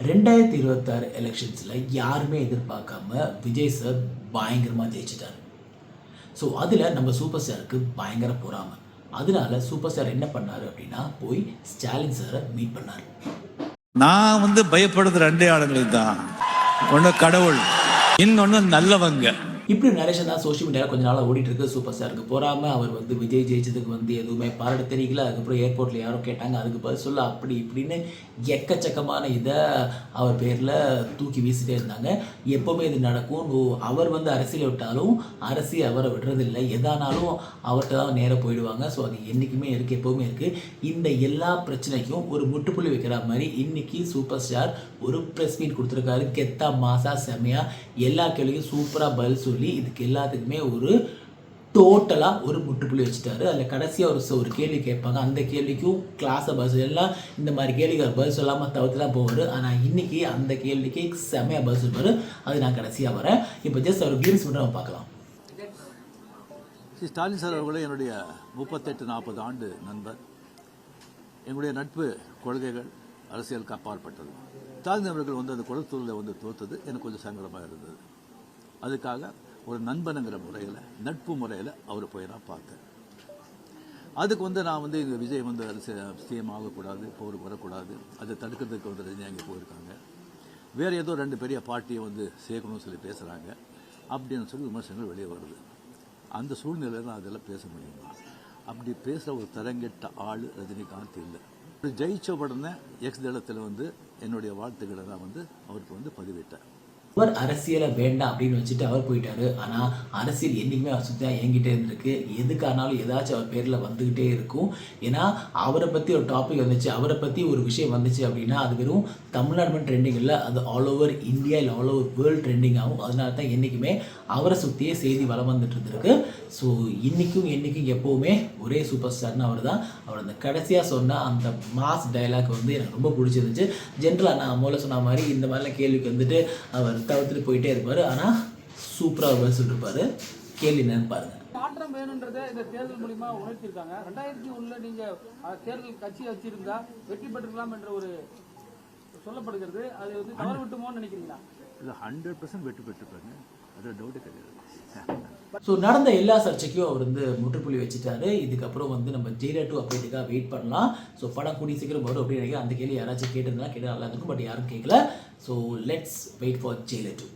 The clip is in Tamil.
2026 எலெக்ஷன்ஸில் யாருமே எதிர்பார்க்காம விஜய் சார் பயங்கரமாக ஜெயிச்சிட்டார். ஸோ அதில் நம்ம சூப்பர் ஸ்டாருக்கு பயங்கர பொறாமை. அதனால சூப்பர் ஸ்டார் என்ன பண்ணார் அப்படின்னா போய் ஸ்டாலின் சாரை மீட் பண்ணார். நான் பயப்படுறது ரெண்டே ஆளுங்களுக்கு தான், ஒன்று கடவுள், இன்னொன்று நல்லவங்க. இப்படி நரேஷன் தான் சோஷியல் மீடியாவில் கொஞ்ச நாளாக ஓடிட்டு இருக்கு. சூப்பர் ஸ்டாருக்கு போகாமல் அவர் விஜய் ஜெயிச்சதுக்கு எதுவுமே பாராட்ட தெரியல. அதுக்கப்புறம் ஏர்போர்ட்டில் யாரும் கேட்டாங்க, அதுக்கு பதில் சொல்ல அப்படி இப்படின்னு எக்கச்சக்கமான இதை அவர் பேரில் தூக்கி வீசிட்டே இருந்தாங்க. எப்போவுமே இது நடக்கும். அவர் அரசியல் விட்டாலும் அரசியல் அவரை விடுறதில்லை. எதானாலும் அவர்கிட்ட தான் நேராக போயிடுவாங்க. ஸோ அது என்றைக்குமே இருக்குது, எப்போவுமே இருக்குது. இந்த எல்லா பிரச்சனைக்கும் ஒரு முற்றுப்புள்ளி வைக்கிற மாதிரி இன்றைக்கி சூப்பர் ஸ்டார் ஒரு ப்ரெஸ் மீட் கொடுத்துருக்காரு. கெத்தா மாசா செம்மையாக எல்லா கேள்விக்கும் சூப்பராக பதில் சொல்லி இதுக்கு எல்லாத்துக்குமே ஒரு டோட்டலாக ஒரு முற்றுப்புள்ளி வச்சுட்டாரு. அதில் கடைசியாக ஒரு கேள்வி கேட்பாங்க. அந்த கேள்விக்கும் கிளாஸை பதில் எல்லாம் இந்த மாதிரி கேள்விக்கு பதில் சொல்லாமல் தவிர்த்து தான் போவார். ஆனால் இன்றைக்கி அந்த கேள்விக்கு செம்மையாக பதில் சொல்வார். அது நான் கடைசியாக வரேன். இப்போ ஜஸ்ட் அவர் கிளீன்ஸ் மட்டும் நம்ம பார்க்கலாம். ஸ்டாலின் சார் அவர்களே என்னுடைய 38-40 ஆண்டு நண்பர். என்னுடைய நட்பு கொள்கைகள் அரசியலுக்கு அப்பாற்பட்டது. ஸ்டாலின் அவர்கள் அந்த குளத்தூரில் தோற்றது எனக்கு கொஞ்சம் சங்கடமாக இருந்தது. அதுக்காக ஒரு நண்பனுங்கிற முறையில், நட்பு முறையில் அவர் போய் நான் பார்த்தேன். அதுக்கு நான் இந்த விஜய் சிஎம் ஆகக்கூடாது, போர் வரக்கூடாது, அதை தடுக்கிறதுக்கு ரஜினி அங்கே போயிருக்காங்க. வேறு ஏதோ 2 பெரிய பார்ட்டியை சேர்க்கணும்னு சொல்லி பேசுகிறாங்க அப்படின்னு சொல்லி விமர்சனங்கள் வெளியே வருது. அந்த சூழ்நிலையில் நான் அதெல்லாம் பேச முடியுமா? அப்படி பேசுகிற ஒரு தரங்கெட்ட ஆள் ரஜினிகாந்த் இல்லை. ஜெயிச்ச உடனே எக்ஸ் தளத்தில் என்னுடைய வாழ்த்துக்களை நான் அவருக்கு பதிவிட்டேன். அவர் அரசியலை வேண்டாம் அப்படின்னு வச்சுட்டு அவர் போயிட்டாரு. ஆனால் அரசியல் என்றைக்குமே அவர் சுற்றி தான் இயங்கிட்டே இருந்திருக்கு. எதுக்கானாலும் ஏதாச்சும் அவர் பேரில் வந்துக்கிட்டே இருக்கும். ஏன்னா அவரை பற்றி ஒரு டாபிக் வந்துச்சு, அவரை பற்றி ஒரு விஷயம் வந்துச்சு அப்படின்னா அது வெறும் தமிழ்நாடு மட்டும் ட்ரெண்டிங் இல்லை, அது ஆல் ஓவர் இந்தியா இல்லை ஆல் ஓவர் வேர்ல்டு ட்ரெண்டிங் ஆகும். அதனால தான் என்றைக்குமே அவரை சுற்றியே செய்தி வளம் வந்துட்டு இருந்திருக்கு. ஸோ இன்றைக்கும் எப்போவுமே ஒரே சூப்பர் ஸ்டார்னு அவர் தான். அவர் அந்த கடைசியாக சொன்ன அந்த மாஸ் டைலாக் எனக்கு ரொம்ப பிடிச்சிருந்துச்சு. ஜென்ரலாக நான் முதல்ல சொன்ன மாதிரி இந்த மாதிரிலாம் கேள்விக்கு அவர் தவிர்த்துட்டு போயிட்டே இருப்பார். ஆனால் சூப்பராக பதில் சொல்லியிருப்பார். கேள்வி என்னன்னு பாருங்க. மாற்றம் வேணுன்றதை இந்த தேர்தல் மூலியமா உணர்த்திருக்காங்க. 2001 நீங்க தேர்தல் கட்சி வச்சிருந்தா வெற்றி பெற்றுக்கலாம் என்ற ஒரு சொல்லப்படுகிறது. அது தவறு விட்டுமோன்னு நினைக்கிறீங்களா? 100% வெற்றி பெற்றுப்பாங்க, அது டவுட்டே கிடையாது. ஸோ நடந்த எல்லா சர்ச்சைக்கும் அவர் முற்றுப்புள்ளி வச்சுட்டாரு. இதுக்கப்புறம் நம்ம ஜெயிலர் 2 அப்டேட்டுக்காக வெயிட் பண்ணலாம். ஸோ படம் கூடிய சீக்கிரம் வரும் அப்படின்னு நினைக்கிறேன். அந்த கேள்வி யாராச்சும் கேட்டிருந்தா கேட்டால் நல்லா இருக்கும். பட் யாரும் கேட்கல. So let's wait for Jailer 2.